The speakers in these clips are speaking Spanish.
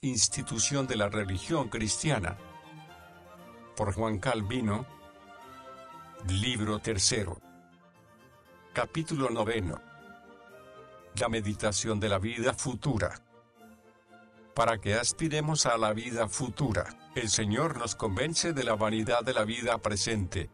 Institución de la religión cristiana. Por Juan Calvino. Libro tercero. Capítulo 9. La meditación de la vida futura. Para que aspiremos a la vida futura, el Señor nos convence de la vanidad de la vida presente.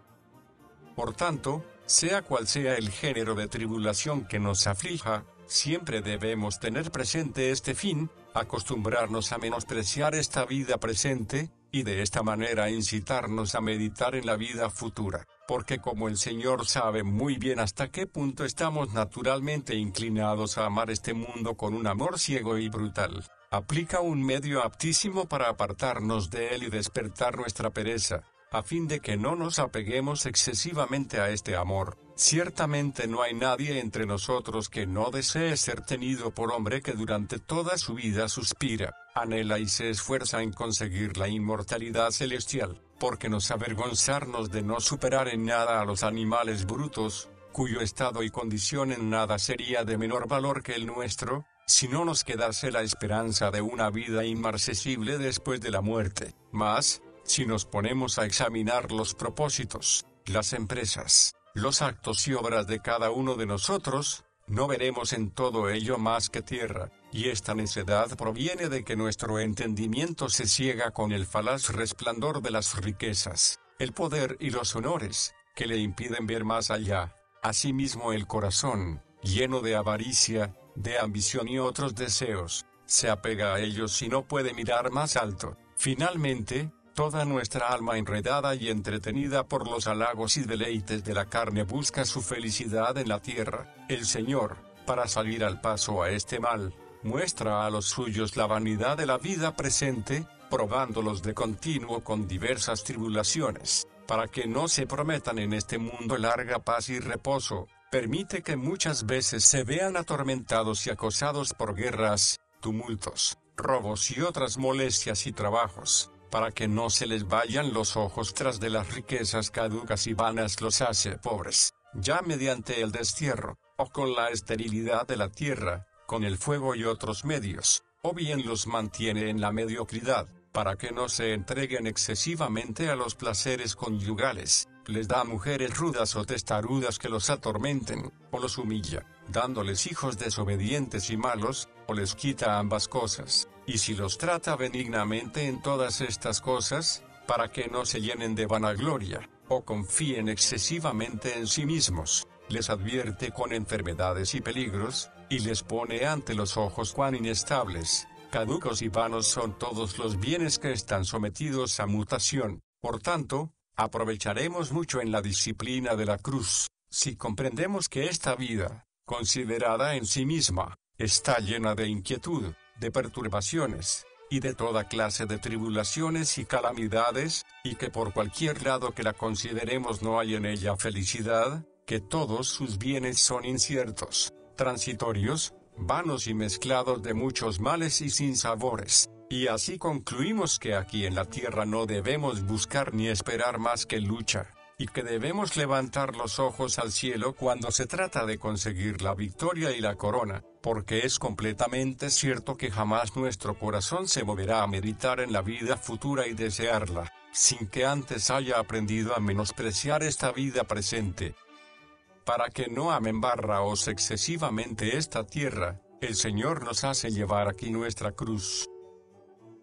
Por tanto, sea cual sea el género de tribulación que nos aflija, siempre debemos tener presente este fin, acostumbrarnos a menospreciar esta vida presente, y de esta manera incitarnos a meditar en la vida futura, porque como el Señor sabe muy bien hasta qué punto estamos naturalmente inclinados a amar este mundo con un amor ciego y brutal, aplica un medio aptísimo para apartarnos de él y despertar nuestra pereza, a fin de que no nos apeguemos excesivamente a este amor. Ciertamente no hay nadie entre nosotros que no desee ser tenido por hombre que durante toda su vida suspira, anhela y se esfuerza en conseguir la inmortalidad celestial, porque nos avergonzarnos de no superar en nada a los animales brutos, cuyo estado y condición en nada sería de menor valor que el nuestro, si no nos quedase la esperanza de una vida inmarcesible después de la muerte. Mas, si nos ponemos a examinar los propósitos, las empresas, los actos y obras de cada uno de nosotros, no veremos en todo ello más que tierra, y esta necedad proviene de que nuestro entendimiento se ciega con el falaz resplandor de las riquezas, el poder y los honores, que le impiden ver más allá. Asimismo el corazón, lleno de avaricia, de ambición y otros deseos, se apega a ellos y no puede mirar más alto. Finalmente, toda nuestra alma enredada y entretenida por los halagos y deleites de la carne busca su felicidad en la tierra. El Señor, para salir al paso a este mal, muestra a los suyos la vanidad de la vida presente, probándolos de continuo con diversas tribulaciones, para que no se prometan en este mundo larga paz y reposo. Permite que muchas veces se vean atormentados y acosados por guerras, tumultos, robos y otras molestias y trabajos, para que no se les vayan los ojos tras de las riquezas caducas y vanas los hace pobres, ya mediante el destierro, o con la esterilidad de la tierra, con el fuego y otros medios, o bien los mantiene en la mediocridad, para que no se entreguen excesivamente a los placeres conyugales, les da mujeres rudas o testarudas que los atormenten, o los humilla, dándoles hijos desobedientes y malos, o les quita ambas cosas. Y si los trata benignamente en todas estas cosas, para que no se llenen de vanagloria, o confíen excesivamente en sí mismos, les advierte con enfermedades y peligros, y les pone ante los ojos cuán inestables, caducos y vanos son todos los bienes que están sometidos a mutación. Por tanto, aprovecharemos mucho en la disciplina de la cruz, si comprendemos que esta vida, considerada en sí misma, está llena de inquietud, de perturbaciones, y de toda clase de tribulaciones y calamidades, y que por cualquier lado que la consideremos no hay en ella felicidad, que todos sus bienes son inciertos, transitorios, vanos y mezclados de muchos males y sinsabores. Y así concluimos que aquí en la tierra no debemos buscar ni esperar más que lucha, y que debemos levantar los ojos al cielo cuando se trata de conseguir la victoria y la corona, porque es completamente cierto que jamás nuestro corazón se moverá a meditar en la vida futura y desearla, sin que antes haya aprendido a menospreciar esta vida presente. Para que no amembarraos excesivamente esta tierra, el Señor nos hace llevar aquí nuestra cruz.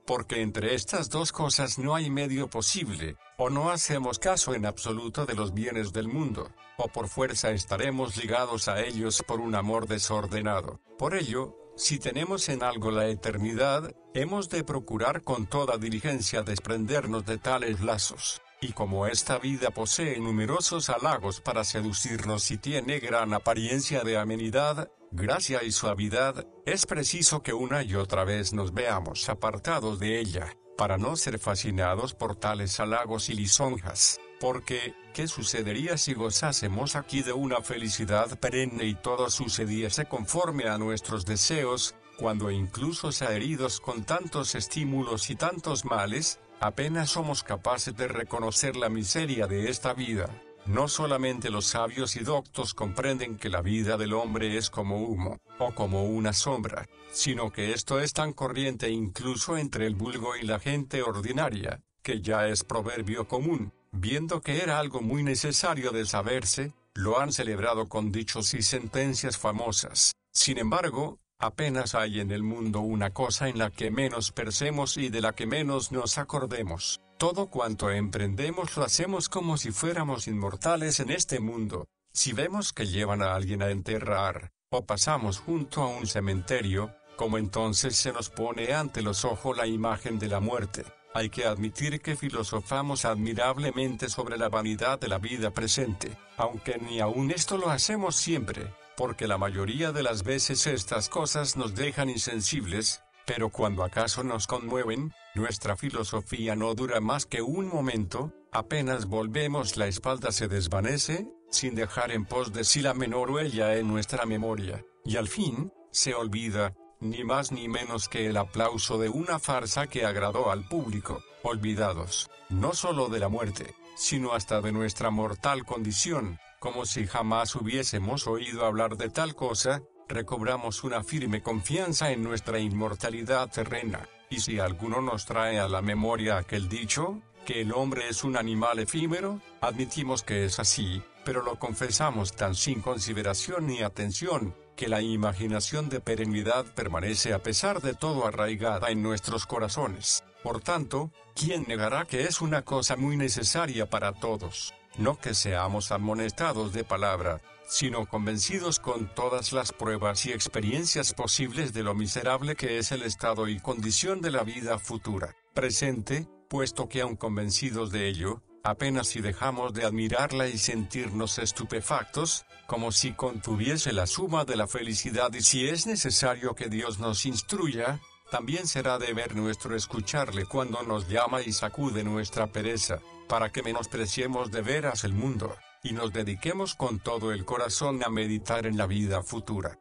Porque entre estas dos cosas no hay medio posible, o no hacemos caso en absoluto de los bienes del mundo, o por fuerza estaremos ligados a ellos por un amor desordenado. Por ello, si tenemos en algo la eternidad, hemos de procurar con toda diligencia desprendernos de tales lazos. Y como esta vida posee numerosos halagos para seducirnos y tiene gran apariencia de amenidad, gracia y suavidad, es preciso que una y otra vez nos veamos apartados de ella, para no ser fascinados por tales halagos y lisonjas, porque, ¿qué sucedería si gozásemos aquí de una felicidad perenne y todo sucediese conforme a nuestros deseos, cuando incluso heridos con tantos estímulos y tantos males, apenas somos capaces de reconocer la miseria de esta vida, No solamente los sabios y doctos comprenden que la vida del hombre es como humo, o como una sombra, sino que esto es tan corriente incluso entre el vulgo y la gente ordinaria, que ya es proverbio común. Viendo que era algo muy necesario de saberse, lo han celebrado con dichos y sentencias famosas. Sin embargo, apenas hay en el mundo una cosa en la que menos pensemos y de la que menos nos acordemos. Todo cuanto emprendemos lo hacemos como si fuéramos inmortales en este mundo. Si vemos que llevan a alguien a enterrar, o pasamos junto a un cementerio, como entonces se nos pone ante los ojos la imagen de la muerte. Hay que admitir que filosofamos admirablemente sobre la vanidad de la vida presente, aunque ni aun esto lo hacemos siempre, porque la mayoría de las veces estas cosas nos dejan insensibles, pero cuando acaso nos conmueven, nuestra filosofía no dura más que un momento, apenas volvemos la espalda se desvanece, sin dejar en pos de sí la menor huella en nuestra memoria, y al fin, se olvida, ni más ni menos que el aplauso de una farsa que agradó al público, olvidados, no solo de la muerte, sino hasta de nuestra mortal condición, como si jamás hubiésemos oído hablar de tal cosa, recobramos una firme confianza en nuestra inmortalidad terrena, y si alguno nos trae a la memoria aquel dicho, que el hombre es un animal efímero, admitimos que es así, pero lo confesamos tan sin consideración ni atención, que la imaginación de perenidad permanece a pesar de todo arraigada en nuestros corazones. Por tanto, ¿quién negará que es una cosa muy necesaria para todos? No que seamos amonestados de palabra, sino convencidos con todas las pruebas y experiencias posibles de lo miserable que es el estado y condición de la vida futura, presente, puesto que aun convencidos de ello, apenas si dejamos de admirarla y sentirnos estupefactos, como si contuviese la suma de la felicidad, y si es necesario que Dios nos instruya, también será deber nuestro escucharle cuando nos llama y sacude nuestra pereza, para que menospreciemos de veras el mundo, y nos dediquemos con todo el corazón a meditar en la vida futura.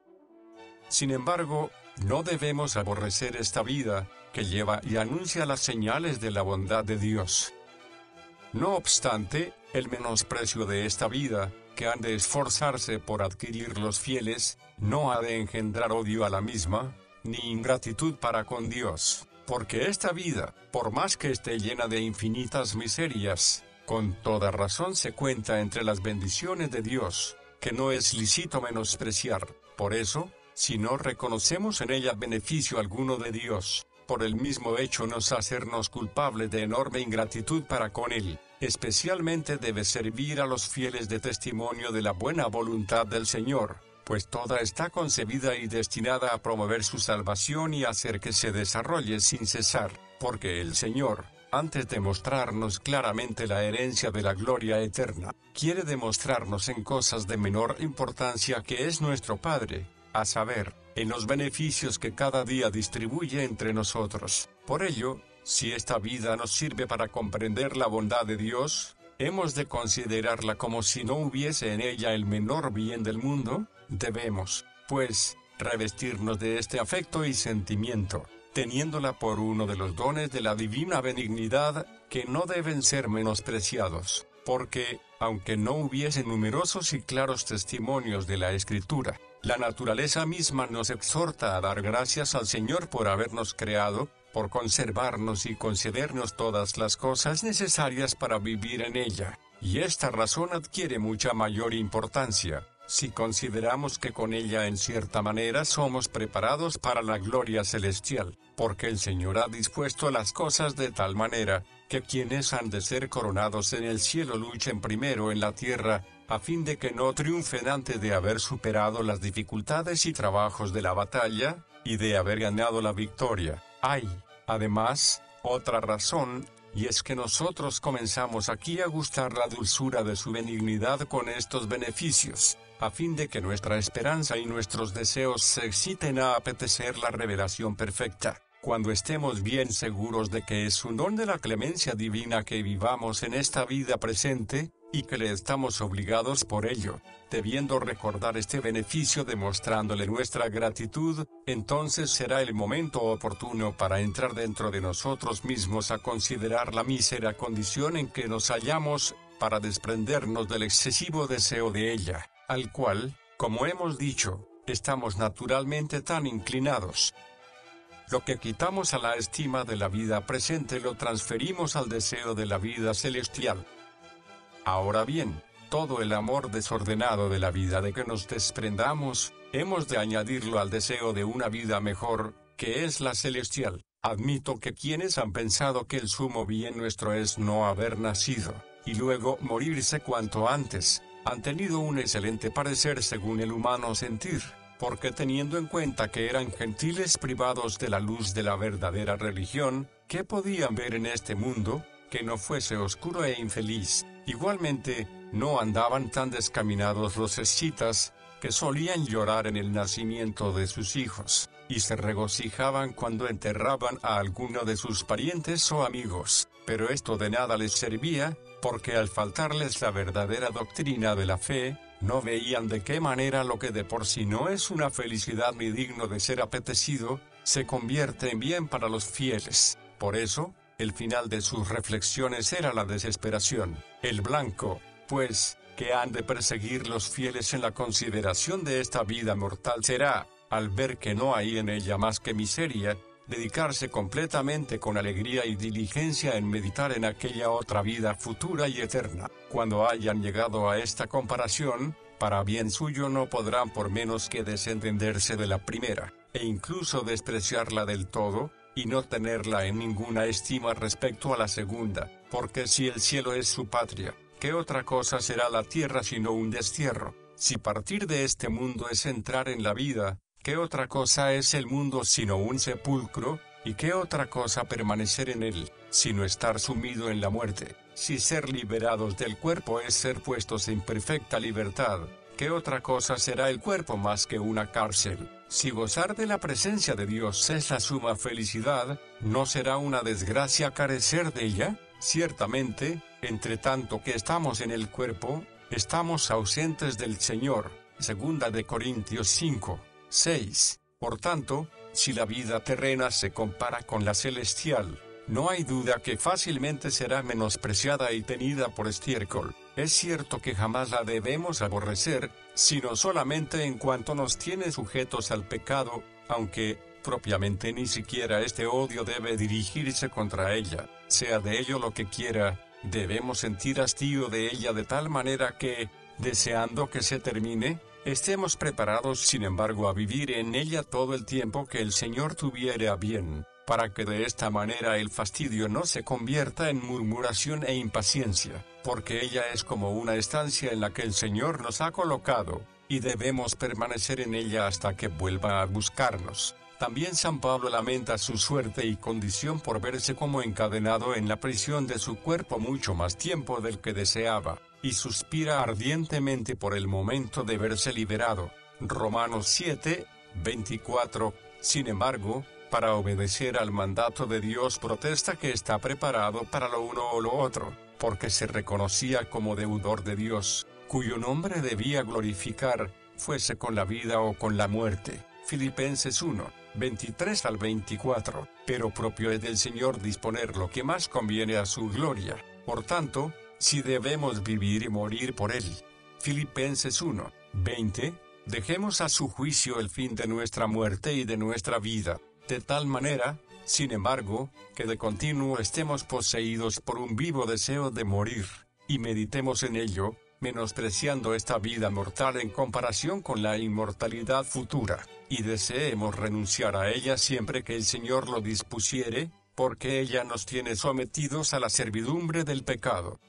Sin embargo, no debemos aborrecer esta vida, que lleva y anuncia las señales de la bondad de Dios. No obstante, el menosprecio de esta vida, que han de esforzarse por adquirir los fieles, no ha de engendrar odio a la misma, ni ingratitud para con Dios, porque esta vida, por más que esté llena de infinitas miserias, con toda razón se cuenta entre las bendiciones de Dios, que no es lícito menospreciar. Por eso, si no reconocemos en ella beneficio alguno de Dios, por el mismo hecho nos hacernos culpables de enorme ingratitud para con Él, especialmente debe servir a los fieles de testimonio de la buena voluntad del Señor, pues toda está concebida y destinada a promover su salvación y hacer que se desarrolle sin cesar, porque el Señor, antes de mostrarnos claramente la herencia de la gloria eterna, quiere demostrarnos en cosas de menor importancia que es nuestro Padre, a saber, en los beneficios que cada día distribuye entre nosotros. Por ello, si esta vida nos sirve para comprender la bondad de Dios, hemos de considerarla como si no hubiese en ella el menor bien del mundo. Debemos, pues, revestirnos de este afecto y sentimiento, teniéndola por uno de los dones de la divina benignidad, que no deben ser menospreciados, porque, aunque no hubiese numerosos y claros testimonios de la Escritura, la naturaleza misma nos exhorta a dar gracias al Señor por habernos creado, por conservarnos y concedernos todas las cosas necesarias para vivir en ella, y esta razón adquiere mucha mayor importancia, si consideramos que con ella en cierta manera somos preparados para la gloria celestial, porque el Señor ha dispuesto las cosas de tal manera, que quienes han de ser coronados en el cielo luchen primero en la tierra, a fin de que no triunfen antes de haber superado las dificultades y trabajos de la batalla, y de haber ganado la victoria. Hay, además, otra razón, y es que nosotros comenzamos aquí a gustar la dulzura de su benignidad con estos beneficios, a fin de que nuestra esperanza y nuestros deseos se exciten a apetecer la revelación perfecta, cuando estemos bien seguros de que es un don de la clemencia divina que vivamos en esta vida presente, y que le estamos obligados por ello, debiendo recordar este beneficio demostrándole nuestra gratitud, entonces será el momento oportuno para entrar dentro de nosotros mismos a considerar la mísera condición en que nos hallamos, para desprendernos del excesivo deseo de ella, al cual, como hemos dicho, estamos naturalmente tan inclinados. Lo que quitamos a la estima de la vida presente lo transferimos al deseo de la vida celestial. Ahora bien, todo el amor desordenado de la vida de que nos desprendamos, hemos de añadirlo al deseo de una vida mejor, que es la celestial. Admito que quienes han pensado que el sumo bien nuestro es no haber nacido, y luego morirse cuanto antes, han tenido un excelente parecer según el humano sentir, porque teniendo en cuenta que eran gentiles privados de la luz de la verdadera religión, ¿qué podían ver en este mundo, que no fuese oscuro e infeliz? Igualmente, no andaban tan descaminados los escitas, que solían llorar en el nacimiento de sus hijos, y se regocijaban cuando enterraban a alguno de sus parientes o amigos, pero esto de nada les servía, porque al faltarles la verdadera doctrina de la fe, no veían de qué manera lo que de por sí no es una felicidad ni digno de ser apetecido, se convierte en bien para los fieles. Por eso, el final de sus reflexiones era la desesperación. El blanco, pues, que han de perseguir los fieles en la consideración de esta vida mortal será, al ver que no hay en ella más que miseria, dedicarse completamente con alegría y diligencia en meditar en aquella otra vida futura y eterna. Cuando hayan llegado a esta comparación, para bien suyo no podrán por menos que desentenderse de la primera, e incluso despreciarla del todo, y no tenerla en ninguna estima respecto a la segunda, porque si el cielo es su patria, ¿qué otra cosa será la tierra sino un destierro? Si partir de este mundo es entrar en la vida, ¿qué otra cosa es el mundo sino un sepulcro? ¿Y qué otra cosa permanecer en él, sino estar sumido en la muerte? Si ser liberados del cuerpo es ser puestos en perfecta libertad, ¿qué otra cosa será el cuerpo más que una cárcel? Si gozar de la presencia de Dios es la suma felicidad, ¿no será una desgracia carecer de ella? Ciertamente, entre tanto que estamos en el cuerpo, estamos ausentes del Señor. Segunda de Corintios 5, 6. Por tanto, si la vida terrena se compara con la celestial, no hay duda que fácilmente será menospreciada y tenida por estiércol. Es cierto que jamás la debemos aborrecer, sino solamente en cuanto nos tiene sujetos al pecado, aunque, propiamente ni siquiera este odio debe dirigirse contra ella. Sea de ello lo que quiera, debemos sentir hastío de ella de tal manera que, deseando que se termine, estemos preparados sin embargo a vivir en ella todo el tiempo que el Señor tuviere a bien, para que de esta manera el fastidio no se convierta en murmuración e impaciencia, porque ella es como una estancia en la que el Señor nos ha colocado, y debemos permanecer en ella hasta que vuelva a buscarnos. También San Pablo lamenta su suerte y condición por verse como encadenado en la prisión de su cuerpo mucho más tiempo del que deseaba, y suspira ardientemente por el momento de verse liberado. Romanos 7, 24. Sin embargo, para obedecer al mandato de Dios protesta que está preparado para lo uno o lo otro, porque se reconocía como deudor de Dios, cuyo nombre debía glorificar, fuese con la vida o con la muerte. Filipenses 1, 23 al 24. Pero propio es del Señor disponer lo que más conviene a su gloria. Por tanto, si debemos vivir y morir por Él. Filipenses 1, 20. Dejemos a su juicio el fin de nuestra muerte y de nuestra vida, de tal manera, sin embargo, que de continuo estemos poseídos por un vivo deseo de morir, y meditemos en ello, menospreciando esta vida mortal en comparación con la inmortalidad futura, y deseemos renunciar a ella siempre que el Señor lo dispusiere, porque ella nos tiene sometidos a la servidumbre del pecado.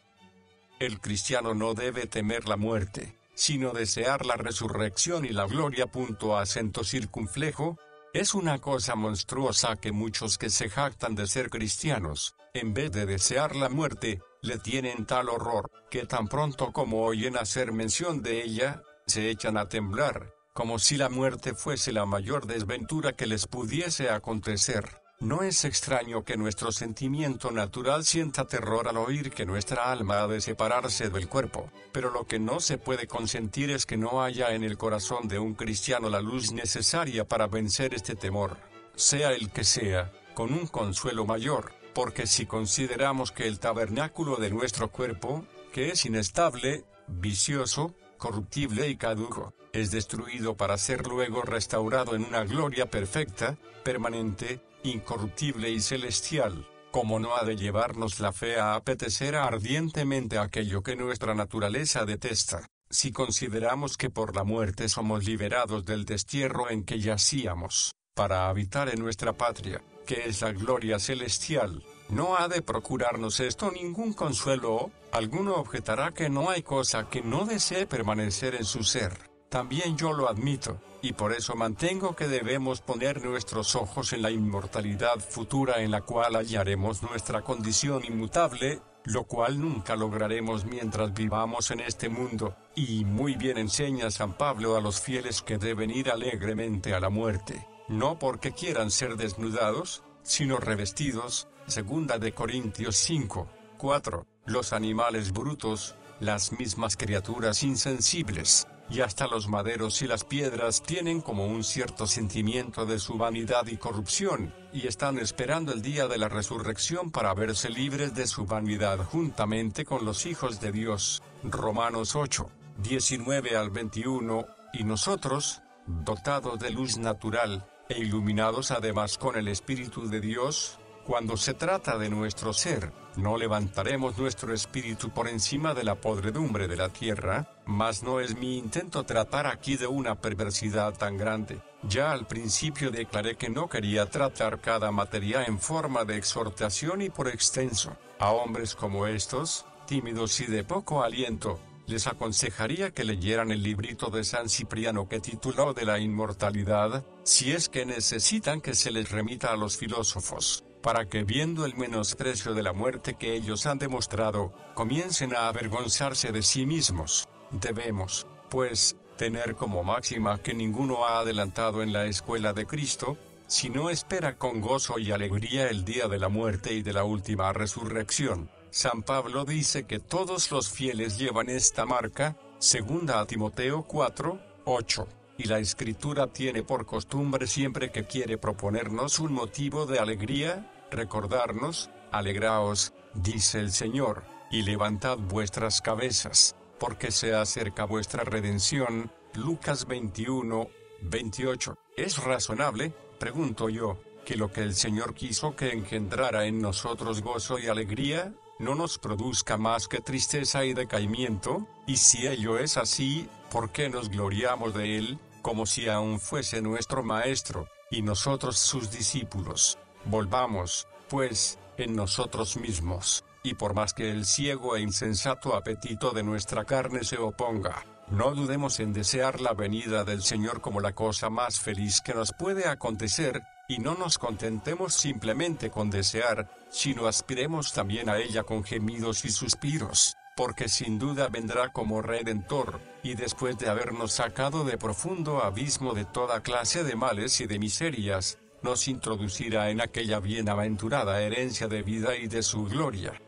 El cristiano no debe temer la muerte, sino desear la resurrección y la gloria. Acento circunflejo. Es una cosa monstruosa que muchos que se jactan de ser cristianos, en vez de desear la muerte, le tienen tal horror, que tan pronto como oyen hacer mención de ella, se echan a temblar, como si la muerte fuese la mayor desventura que les pudiese acontecer. No es extraño que nuestro sentimiento natural sienta terror al oír que nuestra alma ha de separarse del cuerpo, pero lo que no se puede consentir es que no haya en el corazón de un cristiano la luz necesaria para vencer este temor, sea el que sea, con un consuelo mayor, porque si consideramos que el tabernáculo de nuestro cuerpo, que es inestable, vicioso, corruptible y caduco, es destruido para ser luego restaurado en una gloria perfecta, permanente, incorruptible y celestial. ¿Cómo no ha de llevarnos la fe a apetecer ardientemente aquello que nuestra naturaleza detesta, si consideramos que por la muerte somos liberados del destierro en que yacíamos, para habitar en nuestra patria, que es la gloria celestial? ¿No ha de procurarnos esto ningún consuelo? Alguno objetará que no hay cosa que no desee permanecer en su ser. También yo lo admito, y por eso mantengo que debemos poner nuestros ojos en la inmortalidad futura en la cual hallaremos nuestra condición inmutable, lo cual nunca lograremos mientras vivamos en este mundo, y muy bien enseña San Pablo a los fieles que deben ir alegremente a la muerte, no porque quieran ser desnudados, sino revestidos. Segunda de Corintios 5, 4. Los animales brutos, las mismas criaturas insensibles, y hasta los maderos y las piedras tienen como un cierto sentimiento de su vanidad y corrupción, y están esperando el día de la resurrección para verse libres de su vanidad juntamente con los hijos de Dios. Romanos 8, 19 al 21, y nosotros, dotados de luz natural, e iluminados además con el Espíritu de Dios, cuando se trata de nuestro ser, no levantaremos nuestro espíritu por encima de la podredumbre de la tierra, mas no es mi intento tratar aquí de una perversidad tan grande. Ya al principio declaré que no quería tratar cada materia en forma de exhortación y por extenso. A hombres como estos, tímidos y de poco aliento, les aconsejaría que leyeran el librito de San Cipriano que tituló de la inmortalidad, si es que necesitan que se les remita a los filósofos, para que viendo el menosprecio de la muerte que ellos han demostrado, comiencen a avergonzarse de sí mismos. Debemos, pues, tener como máxima que ninguno ha adelantado en la escuela de Cristo, sino espera con gozo y alegría el día de la muerte y de la última resurrección. San Pablo dice que todos los fieles llevan esta marca, segunda a Timoteo 4, 8. Y la Escritura tiene por costumbre siempre que quiere proponernos un motivo de alegría, recordarnos: alegraos, dice el Señor, y levantad vuestras cabezas, porque se acerca vuestra redención. Lucas 21, 28. ¿Es razonable, pregunto yo, que lo que el Señor quiso que engendrara en nosotros gozo y alegría, no nos produzca más que tristeza y decaimiento? Y si ello es así, ¿por qué nos gloriamos de él, como si aún fuese nuestro Maestro, y nosotros sus discípulos? Volvamos, pues, en nosotros mismos, y por más que el ciego e insensato apetito de nuestra carne se oponga, no dudemos en desear la venida del Señor como la cosa más feliz que nos puede acontecer, y no nos contentemos simplemente con desear, sino aspiremos también a ella con gemidos y suspiros, porque sin duda vendrá como Redentor, y después de habernos sacado de profundo abismo de toda clase de males y de miserias, nos introducirá en aquella bienaventurada herencia de vida y de su gloria.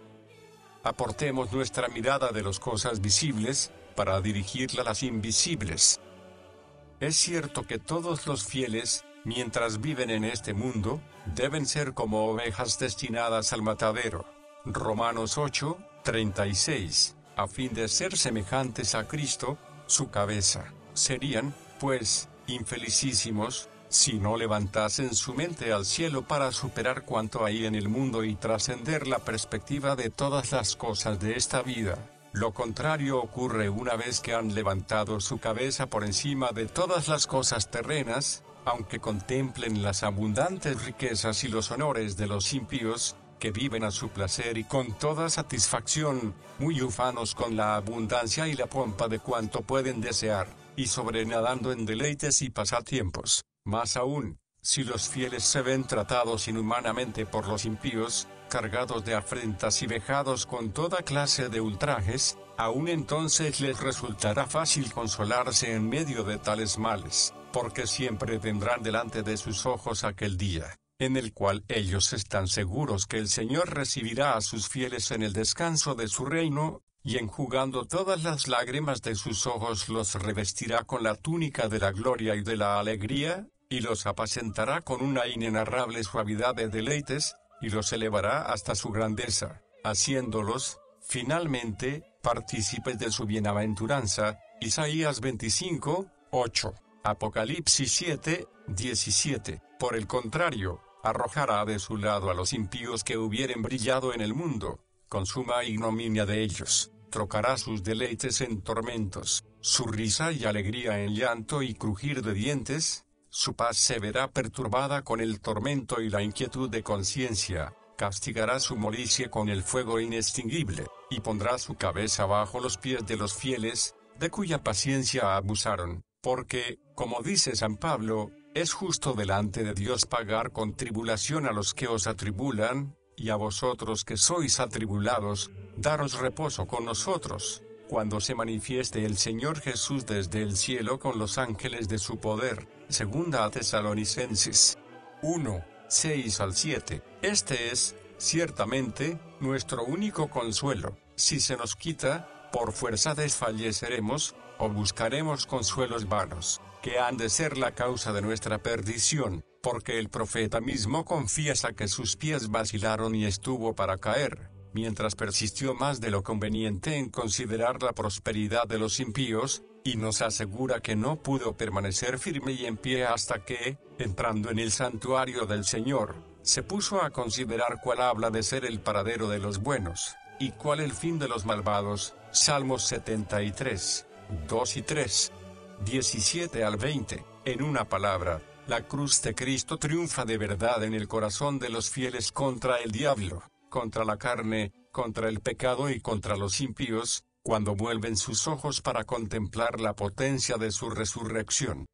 Aportemos nuestra mirada de las cosas visibles, para dirigirla a las invisibles. Es cierto que todos los fieles, mientras viven en este mundo, deben ser como ovejas destinadas al matadero. Romanos 8, 36. A fin de ser semejantes a Cristo, su cabeza. Serían, pues, infelicísimos, si no levantasen su mente al cielo para superar cuanto hay en el mundo y trascender la perspectiva de todas las cosas de esta vida. Lo contrario ocurre una vez que han levantado su cabeza por encima de todas las cosas terrenas, aunque contemplen las abundantes riquezas y los honores de los impíos, que viven a su placer y con toda satisfacción, muy ufanos con la abundancia y la pompa de cuanto pueden desear, y sobrenadando en deleites y pasatiempos. Más aún, si los fieles se ven tratados inhumanamente por los impíos, cargados de afrentas y vejados con toda clase de ultrajes, aún entonces les resultará fácil consolarse en medio de tales males, porque siempre tendrán delante de sus ojos aquel día, en el cual ellos están seguros que el Señor recibirá a sus fieles en el descanso de su reino, y enjugando todas las lágrimas de sus ojos los revestirá con la túnica de la gloria y de la alegría, y los apacentará con una inenarrable suavidad de deleites, y los elevará hasta su grandeza, haciéndolos, finalmente, partícipes de su bienaventuranza. Isaías 25, 8. Apocalipsis 7, 17. Por el contrario, arrojará de su lado a los impíos que hubieren brillado en el mundo, con suma ignominia de ellos. Trocará sus deleites en tormentos, su risa y alegría en llanto y crujir de dientes. Su paz se verá perturbada con el tormento y la inquietud de conciencia. Castigará su molicie con el fuego inextinguible, y pondrá su cabeza bajo los pies de los fieles, de cuya paciencia abusaron. Porque, como dice San Pablo, es justo delante de Dios pagar con tribulación a los que os atribulan, y a vosotros que sois atribulados, daros reposo con nosotros, cuando se manifieste el Señor Jesús desde el cielo con los ángeles de su poder. Segunda a Tesalonicenses 1, 6 al 7. Este es, ciertamente, nuestro único consuelo. Si se nos quita, por fuerza desfalleceremos, o buscaremos consuelos vanos, que han de ser la causa de nuestra perdición, porque el profeta mismo confiesa que sus pies vacilaron y estuvo para caer, mientras persistió más de lo conveniente en considerar la prosperidad de los impíos, y nos asegura que no pudo permanecer firme y en pie hasta que, entrando en el santuario del Señor, se puso a considerar cuál habla de ser el paradero de los buenos, y cuál el fin de los malvados. Salmos 73, 2 y 3, 17 al 20. En una palabra, la cruz de Cristo triunfa de verdad en el corazón de los fieles contra el diablo, contra la carne, contra el pecado y contra los impíos, cuando vuelven sus ojos para contemplar la potencia de su resurrección.